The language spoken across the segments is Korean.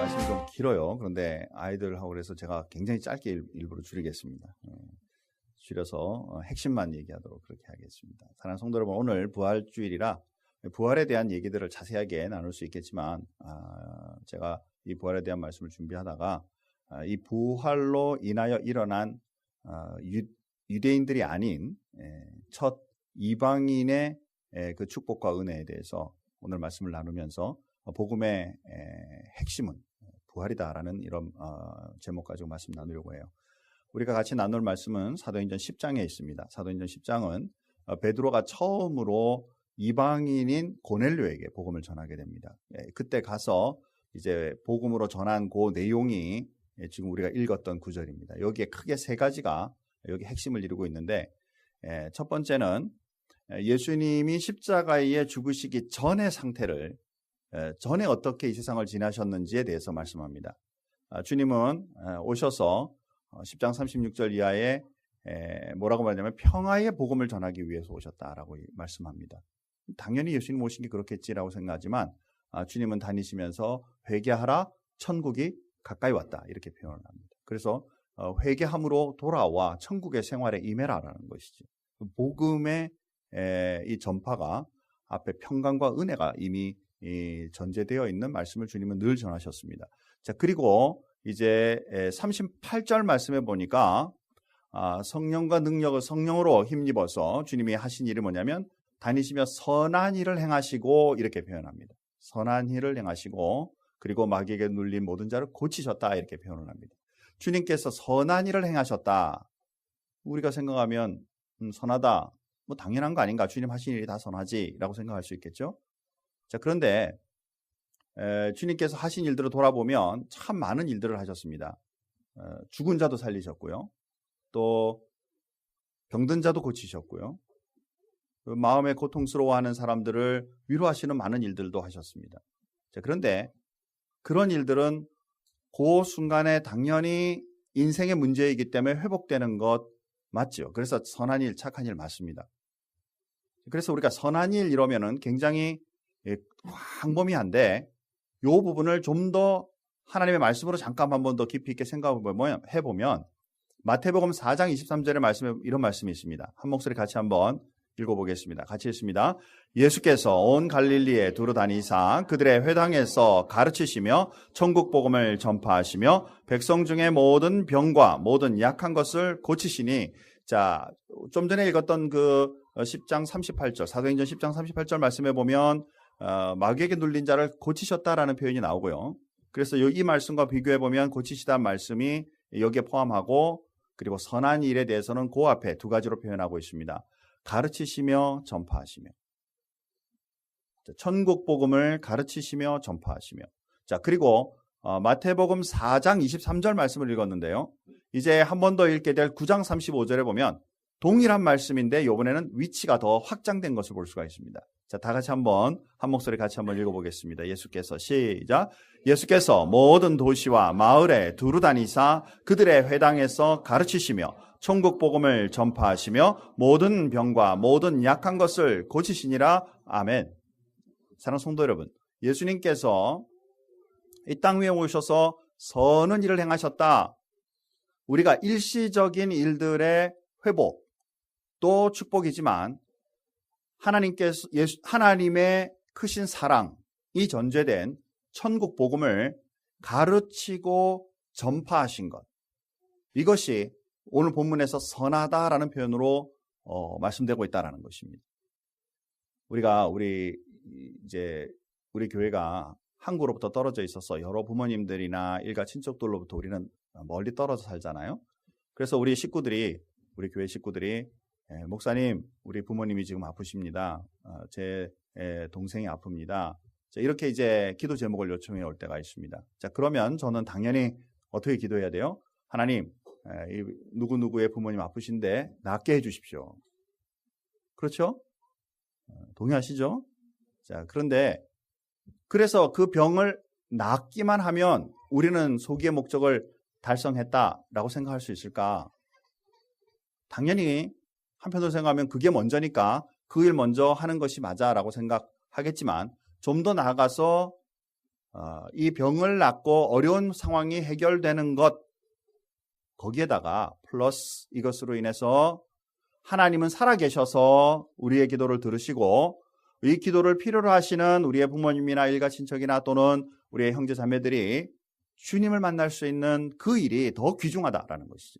말씀이 좀 길어요. 그런데 아이들하고 그래서 제가 굉장히 짧게 일부러 줄이겠습니다. 줄여서 핵심만 얘기하도록 그렇게 하겠습니다. 사랑하는 성도 여러분, 오늘 부활주일이라 부활에 대한 얘기들을 자세하게 나눌 수 있겠지만 제가 이 부활에 대한 말씀을 준비하다가 이 부활로 인하여 일어난 유대인들이 아닌 첫 이방인의 그 축복과 은혜에 대해서 오늘 말씀을 나누면서 복음의 핵심은 부활이다라는 이런 제목 가지고 말씀 나누려고 해요. 우리가 같이 나눌 말씀은 사도행전 10장에 있습니다. 사도행전 10장은 베드로가 처음으로 이방인인 고넬료에게 복음을 전하게 됩니다. 그때 가서 이제 복음으로 전한 그 내용이 지금 우리가 읽었던 구절입니다. 여기에 크게 세 가지가 여기 핵심을 이루고 있는데, 첫 번째는 예수님이 십자가에 죽으시기 전의 상태를, 전에 어떻게 이 세상을 지나셨는지에 대해서 말씀합니다. 주님은 오셔서 10장 36절 이하에 뭐라고 말하냐면 평화의 복음을 전하기 위해서 오셨다라고 말씀합니다. 당연히 예수님 오신 게 그렇겠지라고 생각하지만 주님은 다니시면서 회개하라, 천국이 가까이 왔다 이렇게 표현을 합니다. 그래서 회개함으로 돌아와 천국의 생활에 임해라라는 것이지. 복음의 이 전파가 앞에 평강과 은혜가 이미 전제되어 있는 말씀을 주님은 늘 전하셨습니다. 자, 그리고 이제 38절 말씀에 보니까 성령과 능력을 성령으로 힘입어서 주님이 하신 일이 뭐냐면 다니시며 선한 일을 행하시고 이렇게 표현합니다. 선한 일을 행하시고 그리고 마귀에게 눌린 모든 자를 고치셨다 이렇게 표현을 합니다. 주님께서 선한 일을 행하셨다. 우리가 생각하면 선하다. 뭐 당연한 거 아닌가? 주님 하신 일이 다 선하지라고 생각할 수 있겠죠. 자, 그런데 주님께서 하신 일들을 돌아보면 참 많은 일들을 하셨습니다. 죽은 자도 살리셨고요. 또 병든 자도 고치셨고요. 마음에 고통스러워하는 사람들을 위로하시는 많은 일들도 하셨습니다. 자, 그런데 그런 일들은 그 순간에 당연히 인생의 문제이기 때문에 회복되는 것 맞죠? 그래서 선한 일, 착한 일 맞습니다. 그래서 우리가 선한 일 이러면은 굉장히 광범위한데 이 부분을 좀 더 하나님의 말씀으로 잠깐 한 번 더 깊이 있게 생각해보면 마태복음 4장 23절의 말씀에 이런 말씀이 있습니다. 한 목소리 같이 한번 읽어보겠습니다. 같이 읽습니다. 예수께서 온 갈릴리에 두루 다니사 그들의 회당에서 가르치시며 천국 복음을 전파하시며 백성 중에 모든 병과 모든 약한 것을 고치시니, 자, 좀 전에 읽었던 그 10장 38절 사도행전 10장 38절 말씀에 보면 마귀에게 눌린 자를 고치셨다라는 표현이 나오고요. 그래서 이 말씀과 비교해 보면 고치시다는 말씀이 여기에 포함하고 그리고 선한 일에 대해서는 그 앞에 두 가지로 표현하고 있습니다. 가르치시며 전파하시며, 천국 복음을 가르치시며 전파하시며. 자, 그리고 마태복음 4장 23절 말씀을 읽었는데요. 이제 한 번 더 읽게 될 9장 35절에 보면 동일한 말씀인데 이번에는 위치가 더 확장된 것을 볼 수가 있습니다. 자, 다 같이 한번 한 목소리 같이 한번 읽어보겠습니다. 예수께서 시작. 예수께서 모든 도시와 마을에 두루 다니사 그들의 회당에서 가르치시며 천국 복음을 전파하시며 모든 병과 모든 약한 것을 고치시니라. 아멘. 사랑하는 성도 여러분, 예수님께서 이 땅 위에 오셔서 선한 일을 행하셨다. 우리가 일시적인 일들의 회복 또 축복이지만 하나님의 크신 사랑이 전제된 천국 복음을 가르치고 전파하신 것, 이것이 오늘 본문에서 선하다라는 표현으로 말씀되고 있다라는 것입니다. 우리 교회가 한국으로부터 떨어져 있어서 여러 부모님들이나 일가 친척들로부터 우리는 멀리 떨어져 살잖아요. 그래서 우리 교회 식구들이 목사님, 우리 부모님이 지금 아프십니다. 제 동생이 아픕니다. 자, 이렇게 이제 기도 제목을 요청해 올 때가 있습니다. 자, 그러면 저는 당연히 어떻게 기도해야 돼요? 하나님, 누구누구의 부모님 아프신데 낫게 해주십시오. 그렇죠? 동의하시죠? 자, 그래서 그 병을 낫기만 하면 우리는 소기의 목적을 달성했다라고 생각할 수 있을까? 당연히 한편으로 생각하면 그게 먼저니까 그 일 먼저 하는 것이 맞아라고 생각하겠지만 좀 더 나아가서 이 병을 낫고 어려운 상황이 해결되는 것, 거기에다가 플러스 이것으로 인해서 하나님은 살아계셔서 우리의 기도를 들으시고 이 기도를 필요로 하시는 우리의 부모님이나 일가 친척이나 또는 우리의 형제 자매들이 주님을 만날 수 있는 그 일이 더 귀중하다라는 것이죠.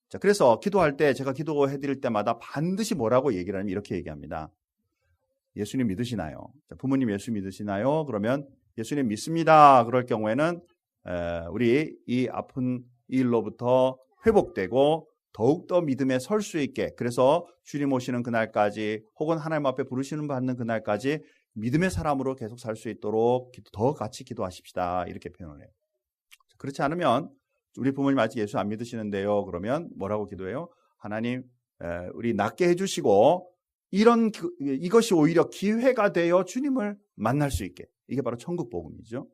자, 그래서 기도할 때 제가 기도해 드릴 때마다 반드시 뭐라고 얘기를 하냐면 이렇게 얘기합니다. 예수님 믿으시나요? 자, 부모님 예수 믿으시나요? 그러면 예수님 믿습니다. 그럴 경우에는 우리 이 아픈 일로부터 회복되고 더욱더 믿음에 설 수 있게, 그래서 주님 오시는 그날까지 혹은 하나님 앞에 부르시는 받는 그날까지 믿음의 사람으로 계속 살 수 있도록 더 같이 기도하십시다, 이렇게 표현을 해요. 그렇지 않으면 우리 부모님 아직 예수 안 믿으시는데요, 그러면 뭐라고 기도해요? 하나님 우리 낫게 해주시고 이것이 오히려 기회가 되어 주님을 만날 수 있게, 이게 바로 천국 복음이죠.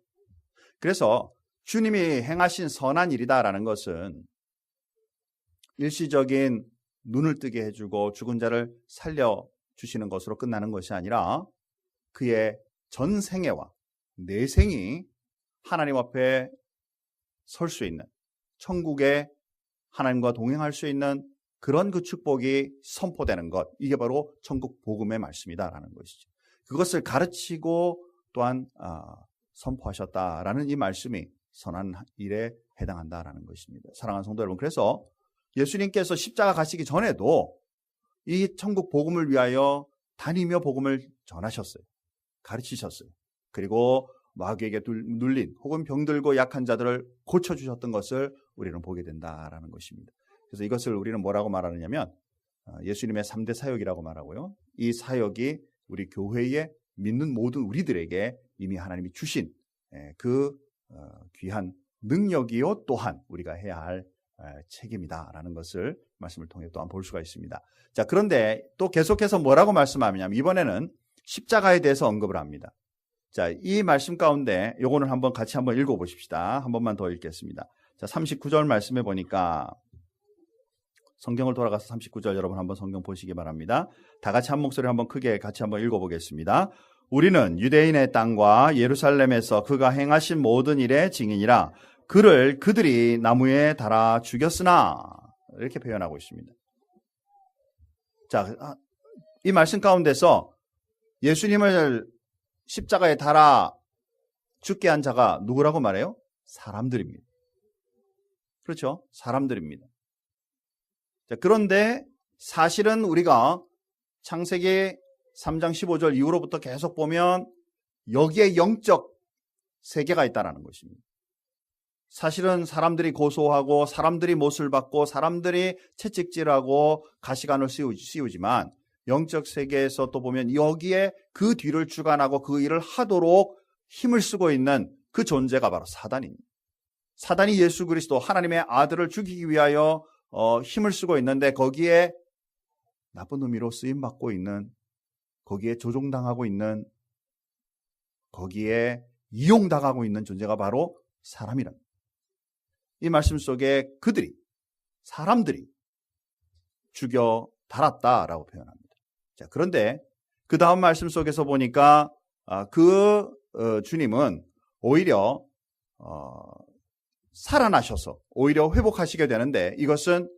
그래서 주님이 행하신 선한 일이다라는 것은 일시적인 눈을 뜨게 해주고 죽은 자를 살려주시는 것으로 끝나는 것이 아니라 그의 전생애와 내생이 하나님 앞에 설 수 있는, 천국에 하나님과 동행할 수 있는 그런 그 축복이 선포되는 것, 이게 바로 천국 복음의 말씀이다라는 것이죠. 그것을 가르치고 또한 선포하셨다라는 이 말씀이 선한 일에 해당한다라는 것입니다. 사랑하는 성도 여러분, 그래서 예수님께서 십자가 가시기 전에도 이 천국 복음을 위하여 다니며 복음을 전하셨어요. 가르치셨어요. 그리고 마귀에게 눌린 혹은 병들고 약한 자들을 고쳐주셨던 것을 우리는 보게 된다라는 것입니다. 그래서 이것을 우리는 뭐라고 말하느냐면 예수님의 3대 사역이라고 말하고요. 이 사역이 우리 교회에 믿는 모든 우리들에게 이미 하나님이 주신 그 귀한 능력이요 또한 우리가 해야 할 책임이다라는 것을 말씀을 통해 또한 볼 수가 있습니다. 자, 그런데 또 계속해서 뭐라고 말씀하냐면 이번에는 십자가에 대해서 언급을 합니다. 자, 이 말씀 가운데 요거는 같이 한번 읽어보십시다. 한 번만 더 읽겠습니다. 자, 39절 말씀해 보니까 성경을 돌아가서 39절 여러분 한번 성경 보시기 바랍니다. 다 같이 한 목소리 한번 크게 같이 한번 읽어보겠습니다. 우리는 유대인의 땅과 예루살렘에서 그가 행하신 모든 일의 증인이라 그를 그들이 나무에 달아 죽였으나, 이렇게 표현하고 있습니다. 자, 이 말씀 가운데서 예수님을 십자가에 달아 죽게 한 자가 누구라고 말해요? 사람들입니다. 그렇죠? 사람들입니다. 자, 그런데 사실은 우리가 창세기 3장 15절 이후로부터 계속 보면 여기에 영적 세계가 있다는 것입니다. 사실은 사람들이 고소하고 사람들이 못을 받고 사람들이 채찍질하고 가시관을 씌우지만 영적 세계에서 또 보면 여기에 그 뒤를 주관하고 그 일을 하도록 힘을 쓰고 있는 그 존재가 바로 사단입니다. 사단이 예수 그리스도 하나님의 아들을 죽이기 위하여 힘을 쓰고 있는데 거기에 나쁜 의미로 쓰임받고 있는, 거기에 조종당하고 있는, 거기에 이용당하고 있는 존재가 바로 사람이랍니다. 이 말씀 속에 사람들이 죽여 달았다라고 표현합니다. 자, 그런데 그 다음 말씀 속에서 보니까 주님은 오히려 살아나셔서 오히려 회복하시게 되는데 이것은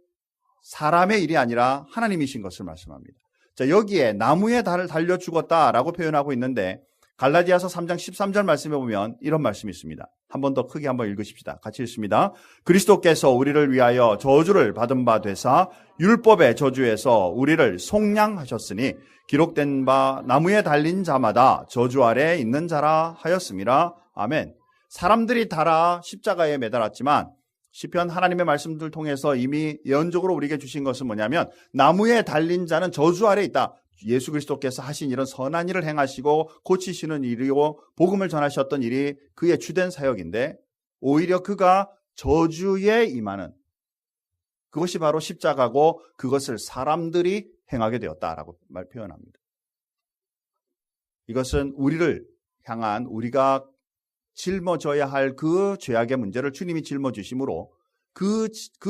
사람의 일이 아니라 하나님이신 것을 말씀합니다. 자, 여기에 나무에 달려 죽었다라고 표현하고 있는데 갈라디아서 3장 13절 말씀에 보면 이런 말씀이 있습니다. 한 번 더 크게 한번 읽으십시다. 같이 읽습니다. 그리스도께서 우리를 위하여 저주를 받은 바 되사 율법의 저주에서 우리를 속량하셨으니 기록된 바 나무에 달린 자마다 저주 아래 있는 자라 하였음이라. 아멘. 사람들이 달아 십자가에 매달았지만 시편 하나님의 말씀들 통해서 이미 예언적으로 우리에게 주신 것은 뭐냐면 나무에 달린 자는 저주 아래 있다. 예수 그리스도께서 하신 이런 선한 일을 행하시고 고치시는 일이고 복음을 전하셨던 일이 그의 주된 사역인데 오히려 그가 저주에 임하는 그것이 바로 십자가고 그것을 사람들이 행하게 되었다라고 표현합니다. 이것은 우리를 향한 우리가 짊어져야 할 그 죄악의 문제를 주님이 짊어지심으로 그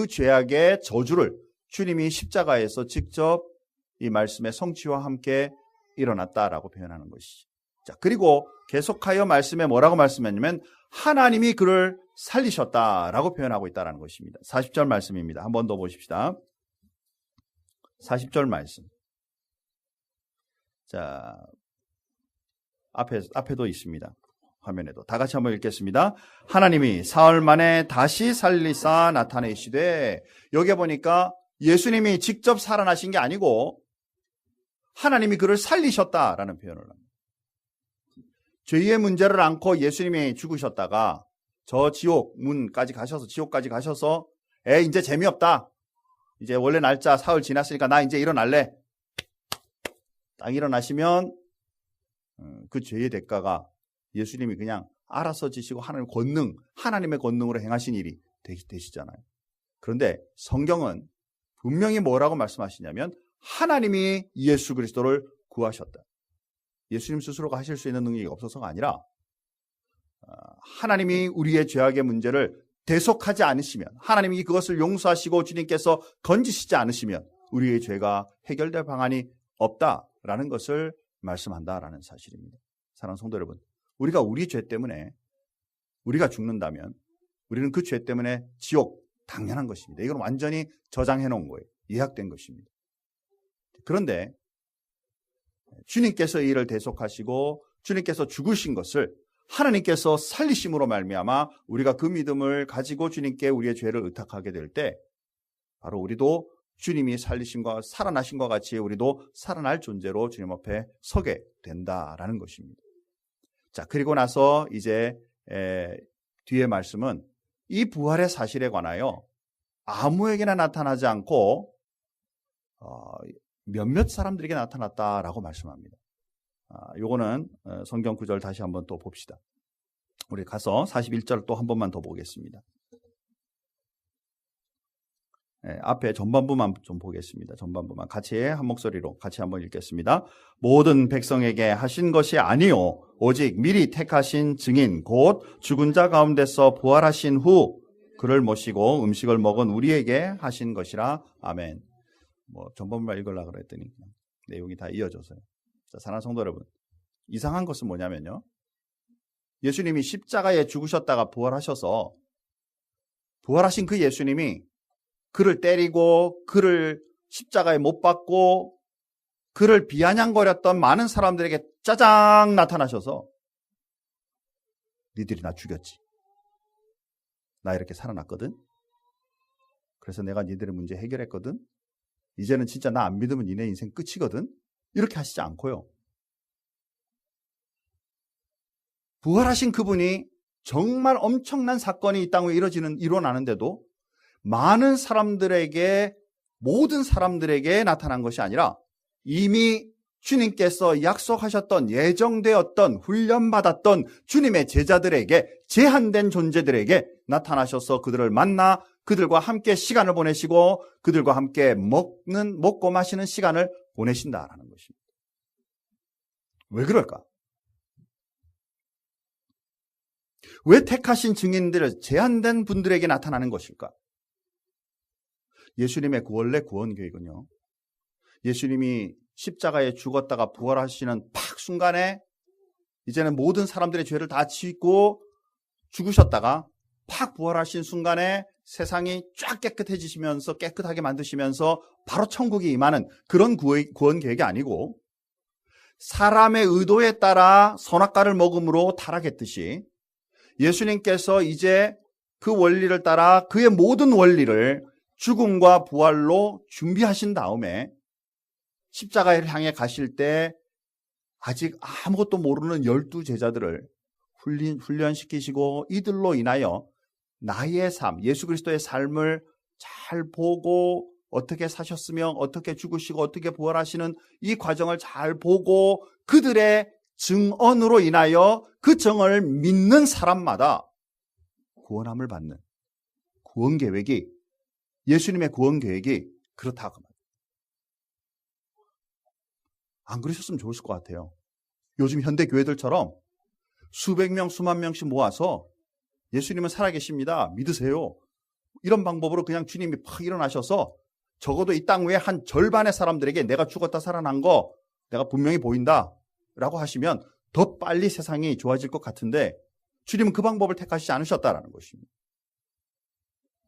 죄악의 저주를 주님이 십자가에서 직접 이 말씀의 성취와 함께 일어났다라고 표현하는 것이죠. 자, 그리고 계속하여 말씀에 뭐라고 말씀했냐면 하나님이 그를 살리셨다라고 표현하고 있다는 것입니다. 40절 말씀입니다. 한 번 더 보십시다. 40절 말씀. 자, 앞에도 있습니다. 화면에도. 다 같이 한번 읽겠습니다. 하나님이 사흘 만에 다시 살리사 나타내시되, 여기 보니까 예수님이 직접 살아나신 게 아니고 하나님이 그를 살리셨다라는 표현을 합니다. 죄의 문제를 안고 예수님이 죽으셨다가 저 지옥 문까지 가셔서, 지옥까지 가셔서 이제 재미없다. 이제 원래 날짜 사흘 지났으니까 나 이제 일어날래. 딱 일어나시면 그 죄의 대가가 예수님이 그냥 알아서 지시고 하나님의 권능으로 행하신 일이 되시잖아요. 그런데 성경은 분명히 뭐라고 말씀하시냐면 하나님이 예수 그리스도를 구하셨다. 예수님 스스로가 하실 수 있는 능력이 없어서가 아니라 하나님이 우리의 죄악의 문제를 대속하지 않으시면, 하나님이 그것을 용서하시고 주님께서 건지시지 않으시면 우리의 죄가 해결될 방안이 없다라는 것을 말씀한다라는 사실입니다. 사랑하는 성도 여러분, 우리가 우리 죄 때문에 우리가 죽는다면 우리는 그 죄 때문에 지옥 당연한 것입니다. 이건 완전히 저장해 놓은 거예요. 예약된 것입니다. 그런데 주님께서 이 일을 대속하시고 주님께서 죽으신 것을 하나님께서 살리심으로 말미암아 우리가 그 믿음을 가지고 주님께 우리의 죄를 의탁하게 될 때 바로 우리도 주님이 살리심과 살아나심과 같이 우리도 살아날 존재로 주님 앞에 서게 된다라는 것입니다. 자, 그리고 나서 이제 뒤에 말씀은 이 부활의 사실에 관하여 아무에게나 나타나지 않고 몇몇 사람들에게 나타났다라고 말씀합니다. 요거는 성경 구절 다시 한번 또 봅시다. 우리 가서 41절 또 한 번만 더 보겠습니다. 앞에 전반부만 좀 보겠습니다. 전반부만 같이 한 목소리로 같이 한번 읽겠습니다. 모든 백성에게 하신 것이 아니요 오직 미리 택하신 증인 곧 죽은 자 가운데서 부활하신 후 그를 모시고 음식을 먹은 우리에게 하신 것이라. 아멘. 전반부만 읽으려고 그랬더니 내용이 다 이어져서요. 자, 사랑하는 성도 여러분, 이상한 것은 뭐냐면요, 예수님이 십자가에 죽으셨다가 부활하셔서 부활하신 그 예수님이 그를 때리고 그를 십자가에 못 박고 그를 비아냥거렸던 많은 사람들에게 짜장 나타나셔서 니들이 나 죽였지. 나 이렇게 살아났거든. 그래서 내가 니들의 문제 해결했거든. 이제는 진짜 나 안 믿으면 니네 인생 끝이거든. 이렇게 하시지 않고요. 부활하신 그분이 정말 엄청난 사건이 이 땅 위에 일어나는데도 많은 사람들에게, 모든 사람들에게 나타난 것이 아니라 이미 주님께서 약속하셨던, 예정되었던, 훈련받았던 주님의 제자들에게, 제한된 존재들에게 나타나셔서 그들을 만나 그들과 함께 시간을 보내시고 그들과 함께 먹고 마시는 시간을 보내신다라는 것입니다. 왜 그럴까? 왜 택하신 증인들, 제한된 분들에게 나타나는 것일까? 예수님의 원래 구원 계획은요, 예수님이 십자가에 죽었다가 부활하시는 팍 순간에 이제는 모든 사람들의 죄를 다 지고 죽으셨다가 팍 부활하신 순간에 세상이 쫙 깨끗해지시면서, 깨끗하게 만드시면서 바로 천국이 임하는 그런 구원 계획이 아니고, 사람의 의도에 따라 선악과를 먹음으로 타락했듯이 예수님께서 이제 그 원리를 따라 그의 모든 원리를 죽음과 부활로 준비하신 다음에 십자가를 향해 가실 때 아직 아무것도 모르는 12 제자들을 훈련시키시고 이들로 인하여 나의 삶, 예수 그리스도의 삶을 잘 보고 어떻게 사셨으며 어떻게 죽으시고 어떻게 부활하시는 이 과정을 잘 보고 그들의 증언으로 인하여 그 정을 믿는 사람마다 구원함을 받는 구원 계획이, 예수님의 구원 계획이 그렇다고 합니다. 안 그러셨으면 좋을 것 같아요. 요즘 현대 교회들처럼 수백 명, 수만 명씩 모아서 예수님은 살아계십니다, 믿으세요, 이런 방법으로 그냥 주님이 팍 일어나셔서 적어도 이 땅 위에 한 절반의 사람들에게 내가 죽었다 살아난 거 내가 분명히 보인다 라고 하시면 더 빨리 세상이 좋아질 것 같은데 주님은 그 방법을 택하시지 않으셨다라는 것입니다.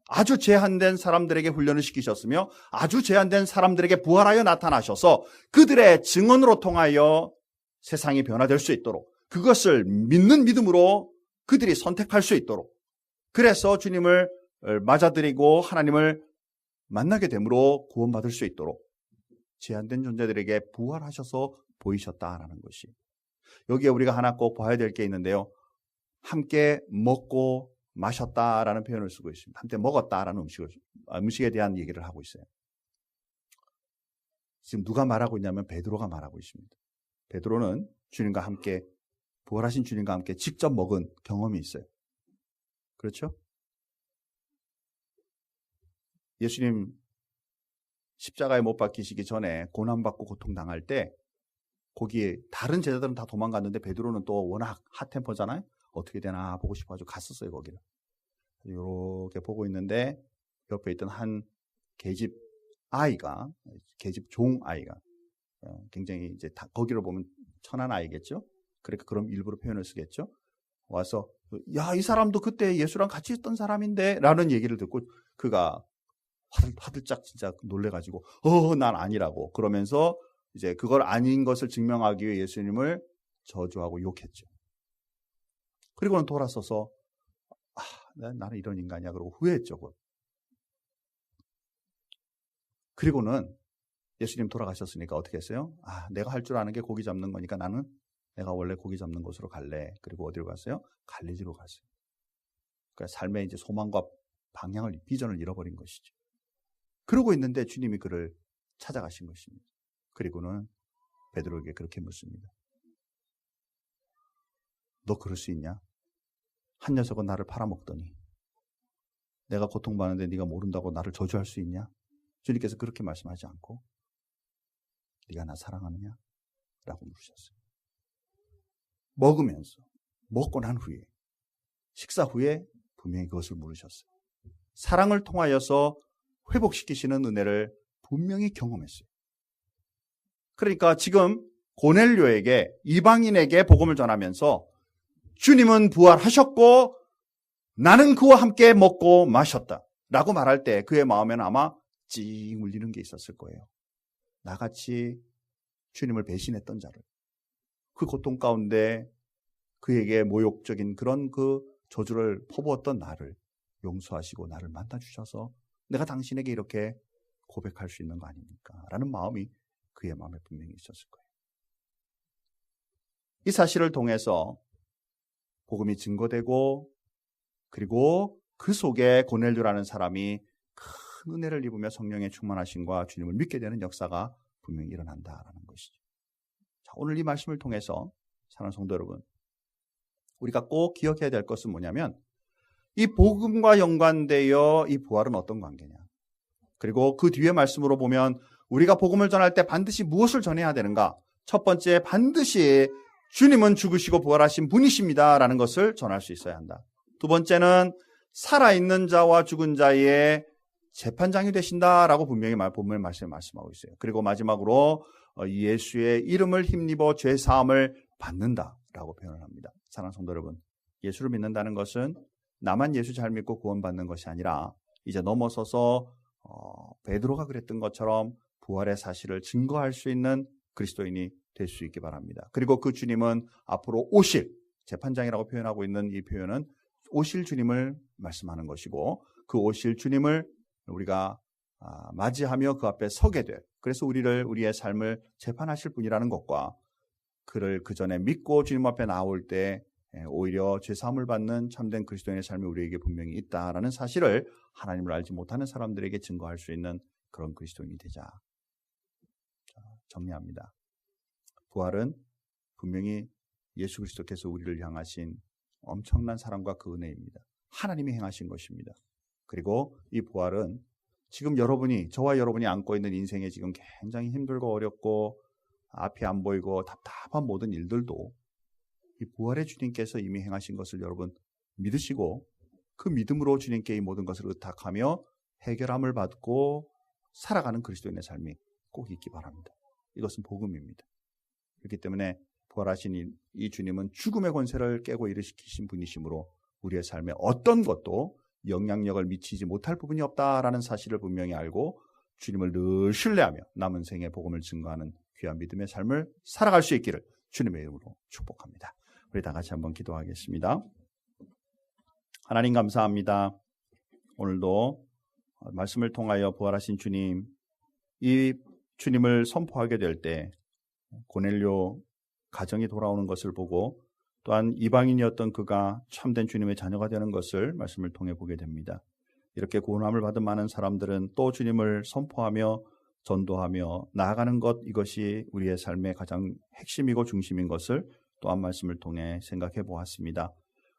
아주 제한된 사람들에게 훈련을 시키셨으며 아주 제한된 사람들에게 부활하여 나타나셔서 그들의 증언으로 통하여 세상이 변화될 수 있도록 그것을 믿는 믿음으로 그들이 선택할 수 있도록 그래서 주님을 맞아들이고 하나님을 만나게 됨으로 구원받을 수 있도록 제한된 존재들에게 부활하셔서 보이셨다라는 것이 여기에 우리가 하나 꼭 봐야 될 게 있는데요. 함께 먹고 마셨다라는 표현을 쓰고 있습니다. 함께 먹었다라는 음식에 대한 얘기를 하고 있어요. 지금 누가 말하고 있냐면 베드로가 말하고 있습니다. 베드로는 주님과 함께 부활하신 주님과 함께 직접 먹은 경험이 있어요. 그렇죠? 예수님 십자가에 못 박히시기 전에 고난받고 고통당할 때 거기에 다른 제자들은 다 도망갔는데 베드로는 또 워낙 핫템퍼잖아요. 어떻게 되나 보고 싶어가지고 갔었어요. 거기를. 이렇게 보고 있는데 옆에 있던 한 계집 아이가 계집 종 아이가 굉장히 이제 다 거기로 보면 천한 아이겠죠. 그러니까 그럼 일부러 표현을 쓰겠죠. 와서 야, 이 사람도 그때 예수랑 같이 있던 사람인데 라는 얘기를 듣고 그가 화들짝 진짜 놀래가지고 난 아니라고 그러면서 이제 그걸 아닌 것을 증명하기 위해 예수님을 저주하고 욕했죠. 그리고는 돌아서서 나는 이런 인간이야 그러고 후회했죠. 그리고는 예수님 돌아가셨으니까 어떻게 했어요? 내가 할 줄 아는 게 고기 잡는 거니까 나는 내가 원래 고기 잡는 곳으로 갈래. 그리고 어디로 갔어요? 갈릴리로 갔어요. 그러니까 삶의 이제 소망과 방향을 비전을 잃어버린 것이죠. 그러고 있는데 주님이 그를 찾아가신 것입니다. 그리고는 베드로에게 그렇게 묻습니다. 너 그럴 수 있냐? 한 녀석은 나를 팔아먹더니 내가 고통받는데 네가 모른다고 나를 저주할 수 있냐? 주님께서 그렇게 말씀하지 않고 네가 나 사랑하느냐? 라고 물으셨어요. 먹고 난 후에 식사 후에 분명히 그것을 물으셨어요. 사랑을 통하여서 회복시키시는 은혜를 분명히 경험했어요. 그러니까 지금 고넬료에게 이방인에게 복음을 전하면서 주님은 부활하셨고 나는 그와 함께 먹고 마셨다 라고 말할 때 그의 마음에는 아마 찡 울리는 게 있었을 거예요. 나같이 주님을 배신했던 자를 그 고통 가운데 그에게 모욕적인 그런 그 저주를 퍼부었던 나를 용서하시고 나를 만나주셔서 내가 당신에게 이렇게 고백할 수 있는 거 아닙니까? 라는 마음이 그의 마음에 분명히 있었을 거예요. 이 사실을 통해서 복음이 증거되고 그리고 그 속에 고넬료라는 사람이 큰 은혜를 입으며 성령의 충만하심과 주님을 믿게 되는 역사가 분명히 일어난다라는 것이죠. 자, 오늘 이 말씀을 통해서 사랑하는 성도 여러분, 우리가 꼭 기억해야 될 것은 뭐냐면 이 복음과 연관되어 이 부활은 어떤 관계냐. 그리고 그 뒤에 말씀으로 보면 우리가 복음을 전할 때 반드시 무엇을 전해야 되는가. 첫 번째, 반드시 주님은 죽으시고 부활하신 분이십니다 라는 것을 전할 수 있어야 한다. 두 번째는 살아있는 자와 죽은 자의 재판장이 되신다라고 분명히 본문 말씀에 말씀하고 있어요. 그리고 마지막으로 예수의 이름을 힘입어 죄사함을 받는다라고 표현을 합니다. 사랑하는 성도 여러분, 예수를 믿는다는 것은 나만 예수 잘 믿고 구원받는 것이 아니라 이제 넘어서서 베드로가 그랬던 것처럼 부활의 사실을 증거할 수 있는 그리스도인이 될 수 있기 바랍니다. 그리고 그 주님은 앞으로 오실 재판장이라고 표현하고 있는 이 표현은 오실 주님을 말씀하는 것이고 그 오실 주님을 우리가 맞이하며 그 앞에 서게 될, 그래서 우리의 삶을 재판하실 분이라는 것과 그를 그 전에 믿고 주님 앞에 나올 때 오히려 죄사함을 받는 참된 그리스도인의 삶이 우리에게 분명히 있다라는 사실을 하나님을 알지 못하는 사람들에게 증거할 수 있는 그런 그리스도인이 되자. 정리합니다. 부활은 분명히 예수 그리스도께서 우리를 향하신 엄청난 사랑과 그 은혜입니다. 하나님이 행하신 것입니다. 그리고 이 부활은 지금 저와 여러분이 안고 있는 인생에 지금 굉장히 힘들고 어렵고 앞이 안 보이고 답답한 모든 일들도 이 부활의 주님께서 이미 행하신 것을 여러분 믿으시고 그 믿음으로 주님께 이 모든 것을 의탁하며 해결함을 받고 살아가는 그리스도인의 삶이 꼭 있기 바랍니다. 이것은 복음입니다. 그렇기 때문에 부활하신 이 주님은 죽음의 권세를 깨고 일으키신 분이시므로 우리의 삶에 어떤 것도 영향력을 미치지 못할 부분이 없다라는 사실을 분명히 알고 주님을 늘 신뢰하며 남은 생의 복음을 증거하는 귀한 믿음의 삶을 살아갈 수 있기를 주님의 이름으로 축복합니다. 우리 다 같이 한번 기도하겠습니다. 하나님 감사합니다. 오늘도 말씀을 통하여 부활하신 주님, 이 주님을 선포하게 될 때 고넬료 가정이 돌아오는 것을 보고 또한 이방인이었던 그가 참된 주님의 자녀가 되는 것을 말씀을 통해 보게 됩니다. 이렇게 구원함을 받은 많은 사람들은 또 주님을 선포하며 전도하며 나아가는 것, 이것이 우리의 삶의 가장 핵심이고 중심인 것을 또한 말씀을 통해 생각해 보았습니다.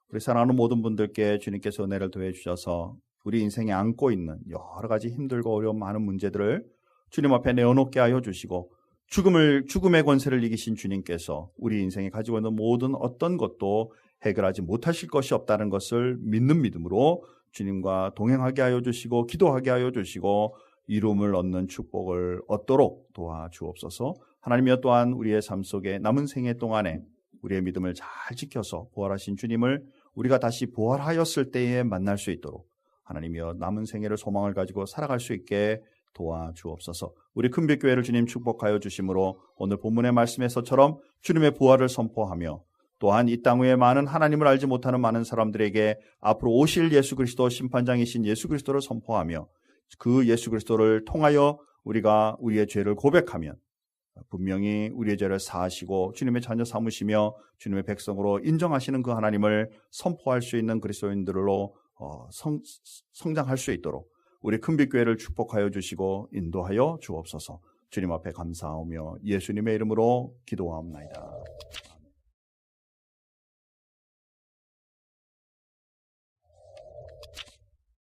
우리 사랑하는 모든 분들께 주님께서 은혜를 더해 주셔서 우리 인생에 안고 있는 여러 가지 힘들고 어려운 많은 문제들을 주님 앞에 내어놓게 하여 주시고 죽음의 권세를 이기신 주님께서 우리 인생에 가지고 있는 모든 어떤 것도 해결하지 못하실 것이 없다는 것을 믿는 믿음으로 주님과 동행하게 하여 주시고 기도하게 하여 주시고 이룸을 얻는 축복을 얻도록 도와주옵소서. 하나님이여 또한 우리의 삶 속에 남은 생애 동안에 우리의 믿음을 잘 지켜서 부활하신 주님을 우리가 다시 부활하였을 때에 만날 수 있도록 하나님이여 남은 생애를 소망을 가지고 살아갈 수 있게 도와주옵소서. 우리 큰빛교회를 주님 축복하여 주심으로 오늘 본문의 말씀에서처럼 주님의 부활을 선포하며 또한 이 땅 위에 많은 하나님을 알지 못하는 많은 사람들에게 앞으로 오실 예수 그리스도, 심판장이신 예수 그리스도를 선포하며 그 예수 그리스도를 통하여 우리가 우리의 죄를 고백하면 분명히 우리의 죄를 사하시고 주님의 자녀 삼으시며 주님의 백성으로 인정하시는 그 하나님을 선포할 수 있는 그리스도인들로 성장할 수 있도록 우리 큰빛교회를 축복하여 주시고 인도하여 주옵소서. 주님 앞에 감사하며 예수님의 이름으로 기도하옵나이다.